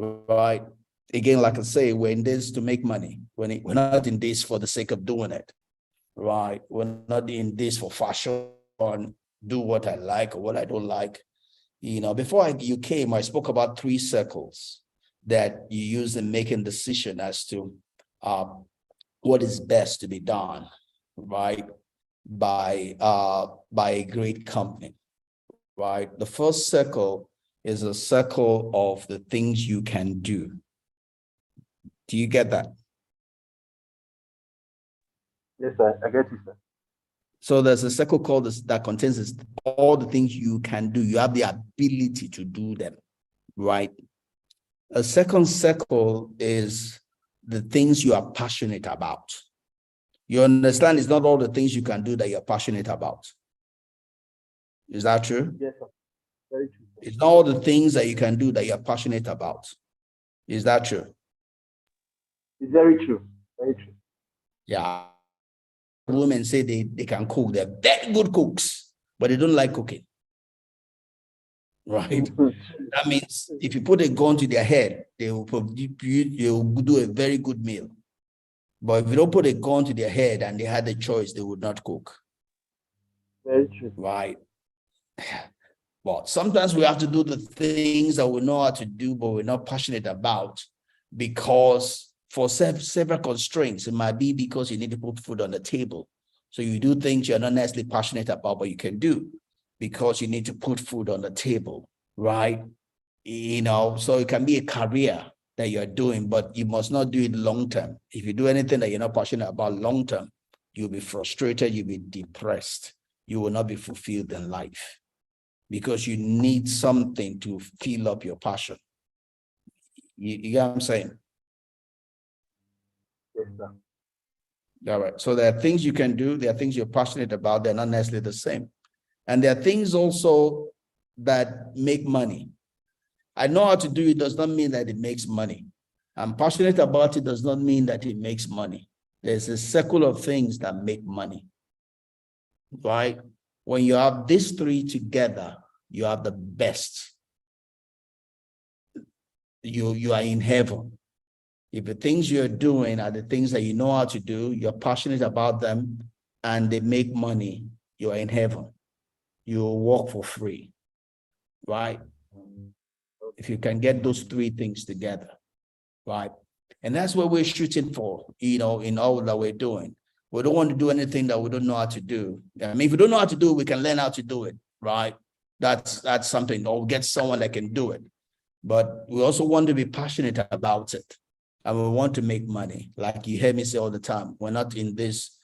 right? Again, like I say, we're in this to make money. We're not in this for the sake of doing it, right? We're not in this for fashion, do what I like or what I don't like. Before you came, I spoke about 3 circles that you use in making decision as to what is best to be done, right? By a great company, right? The first circle is a circle of the things you can do. Do you get that? Yes, sir. I get you, sir. So there's a circle called this that contains all the things you can do. You have the ability to do them, right? A second circle is the things you are passionate about. You understand it's not all the things you can do that you're passionate about. Is that true? Yes, sir. Very true. It's not all the things that you can do that you're passionate about. Is that true? It's very true. Very true. Yeah. Women say they can cook. They're very good cooks, but they don't like cooking. Right? That means if you put a gun to their head, they will do a very good meal. But if you don't put a gun to their head and they had the choice, they would not cook. Very true. Right? But sometimes we have to do the things that we know how to do, but we're not passionate about, because for several constraints. It might be because you need to put food on the table. So you do things you're not necessarily passionate about, but you can do because you need to put food on the table, right? So it can be a career that you're doing, but you must not do it long term. If you do anything that you're not passionate about long term, you'll be frustrated, you'll be depressed, you will not be fulfilled in life, because you need something to fill up your passion. You get what I'm saying? Yes, sir. All right. So there are things you can do. There are things you're passionate about. They're not necessarily the same. And there are things also that make money. I know how to do it does not mean that it makes money. I'm passionate about it does not mean that it makes money. There's a circle of things that make money, right? When you have these 3 together, you have the best. You are in heaven. If the things you're doing are the things that you know how to do, you're passionate about them, and they make money, you are in heaven. You work for free, right? If you can get those 3 things together, right? And that's what we're shooting for, in all that we're doing. We don't want to do anything that we don't know how to do. I mean, if we don't know how to do it, we can learn how to do it, right? That's something, or get someone that can do it. But we also want to be passionate about it. And we want to make money. Like you hear me say all the time, we're not in this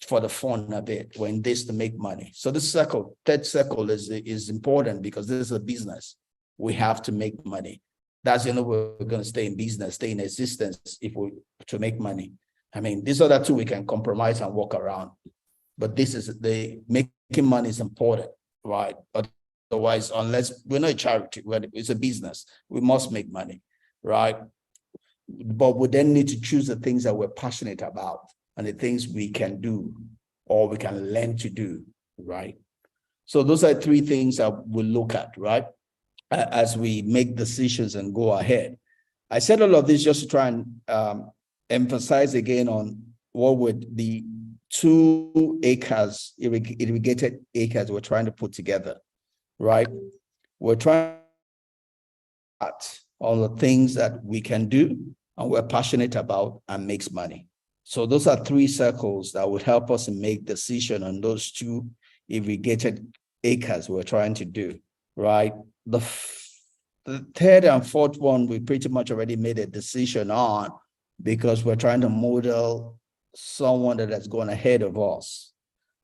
for the fun of it. We're in this to make money. So this circle, third circle is important, because this is a business. We have to make money. That's the only way we're going to stay in business, stay in existence, if we to make money. I mean, these other 2 we can compromise and walk around. But this is making money is important, right? Otherwise, unless we're not a charity, it's a business, we must make money, right? But we then need to choose the things that we're passionate about and the things we can do or we can learn to do, right? So those are 3 things that we'll look at, right? As we make decisions and go ahead. I said all of this just to try and emphasize again on what would the 2 acres, irrigated acres we're trying to put together, right? We're trying all the things that we can do and we're passionate about and makes money. So those are 3 circles that would help us make decision on those 2 irrigated acres we're trying to do, right? The 3rd and 4th one, we pretty much already made a decision on, because we're trying to model someone that has gone ahead of us.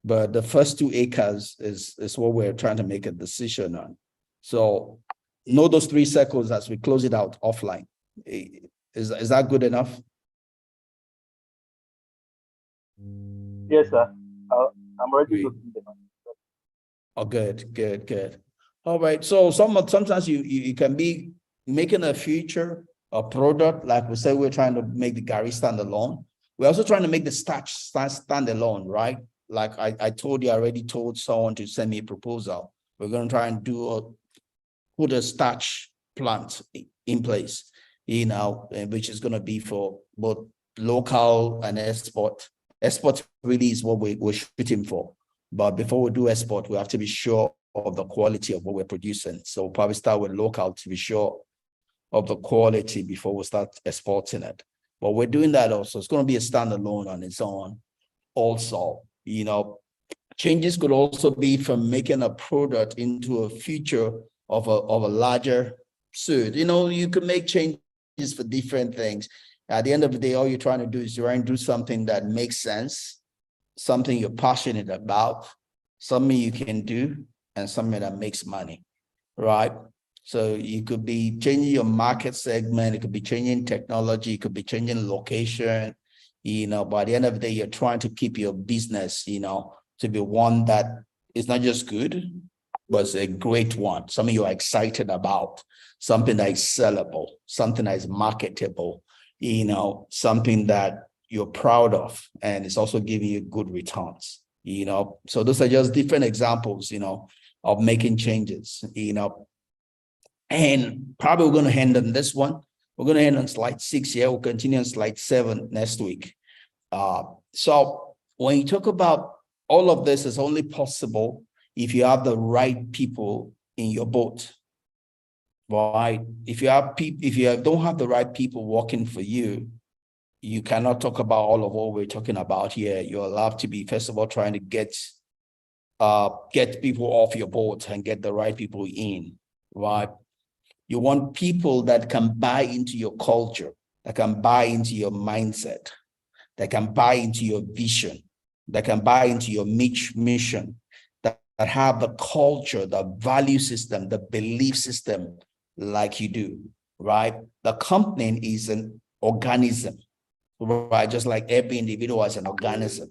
But the first 2 acres is what we're trying to make a decision on. So know those 3 circles as we close it out offline. Is that good enough? Yes, sir. I'm ready to see them. Oh, good. All right. So sometimes you can be making a feature, a product, like we said, we're trying to make the Gary stand alone. We're also trying to make the starch stand alone, right? Like I told you, I already told someone to send me a proposal. We're going to try and put a starch plant in place. which is going to be for both local and export. Export really is what we're shooting for. But before we do export, we have to be sure of the quality of what we're producing. So we'll probably start with local to be sure of the quality before we start exporting it. But we're doing that also. It's going to be a standalone on its own. Also, changes could also be from making a product into a feature of a larger suit. You could make changes for different things. At the end of the day, all you're trying to do is trying to do something that makes sense, something you're passionate about, something you can do, and something that makes money, right? So you could be changing your market segment, it could be changing technology, it could be changing location, by the end of the day, you're trying to keep your business, to be one that is not just good, but it's a great one, something you're excited about, something that is sellable, something that is marketable, something that you're proud of, and it's also giving you good returns, So those are just different examples, of making changes, and probably we're going to end on this one. We're going to end on slide 6 here. We'll continue on slide 7 next week. So when you talk about all of this is only possible if you have the right people in your boat, right? If you don't have the right people working for you, you cannot talk about all of what we're talking about here. You'll have to be, first of all, trying to get people off your boat and get the right people in, right? You want people that can buy into your culture, that can buy into your mindset, that can buy into your vision, that can buy into your mission, that have the culture, the value system, the belief system like you do, right? The company is an organism, right? Just like every individual is an organism.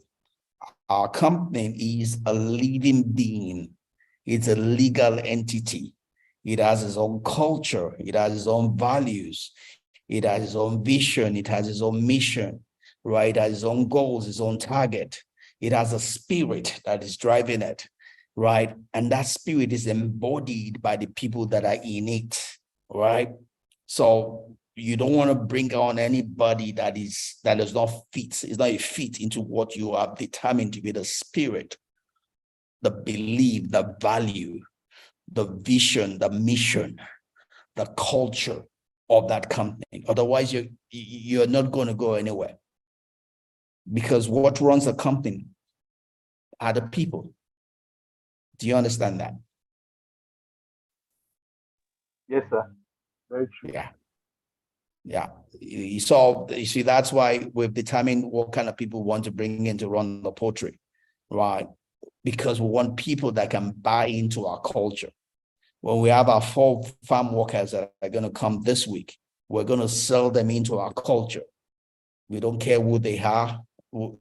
Our company is a living being. It's a legal entity. It has its own culture. It has its own values. It has its own vision. It has its own mission, right? It has its own goals, its own target. It has a spirit that is driving it, right? And that spirit is embodied by the people that are in it, right? So you don't want to bring on anybody that does not fit. It's not a fit into what you are determined to be the spirit, the belief, the value, the vision, the mission, the culture of that company. Otherwise, you're not going to go anywhere. Because what runs a company are the people. Do you understand that? Yes, sir. Very true. Yeah. Yeah. So you see, that's why we've determined what kind of people we want to bring in to run the poultry, right? Because we want people that can buy into our culture. When we have our 4 farm workers that are going to come this week, we're going to sell them into our culture. We don't care who they are.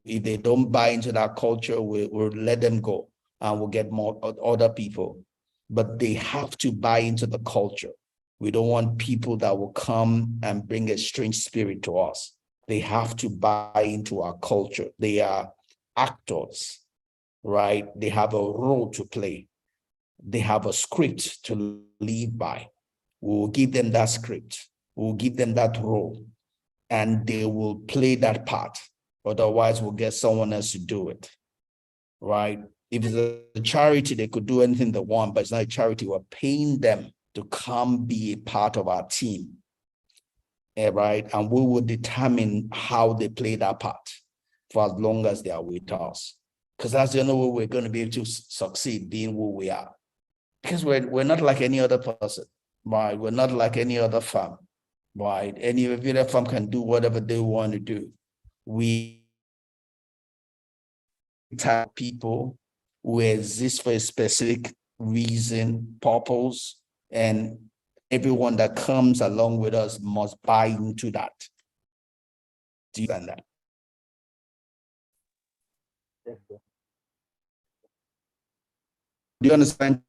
If they don't buy into that culture, we'll let them go and we'll get more other people. But they have to buy into the culture. We don't want people that will come and bring a strange spirit to us. They have to buy into our culture. They are actors, right? They have a role to play. They have a script to live by. We'll give them that script. We'll give them that role, and they will play that part. Otherwise, we'll get someone else to do it, right? If it's a charity, they could do anything they want, but it's not a charity. We're paying them to come be a part of our team, right? And we will determine how they play that part for as long as they are with us. Because that's the only way we're going to be able to succeed being who we are. Because we're not like any other person, right? We're not like any other farm, right? Any other farm can do whatever they want to do. We type people who exist for a specific reason, purpose, and everyone that comes along with us must buy into that. Do you understand that? Yes, sir. Do you understand?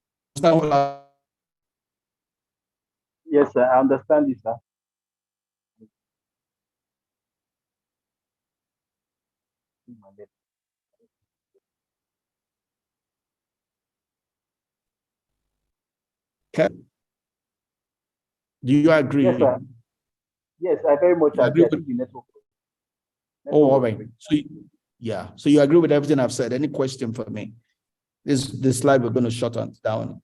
Yes, sir. I understand this, sir. Okay. Do you Yes, agree? sir. Yes, I very much You agree agree. I with? think the Oh, network all was right. breaking. Yeah. So you agree with everything I've said. Any question for me? This slide we're going to shut on down.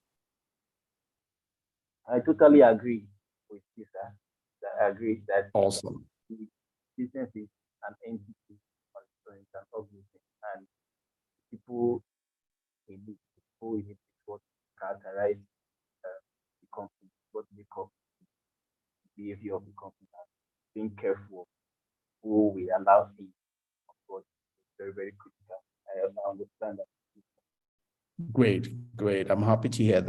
I totally agree with you, sir. I agree that Awesome. the business is an entity on its own, it's an organism, and people in it, people in it is what characterize the company, what make up the behavior of the company, and being careful of who we allow in on board is very, very critical. I understand that. Great. I'm happy to hear that.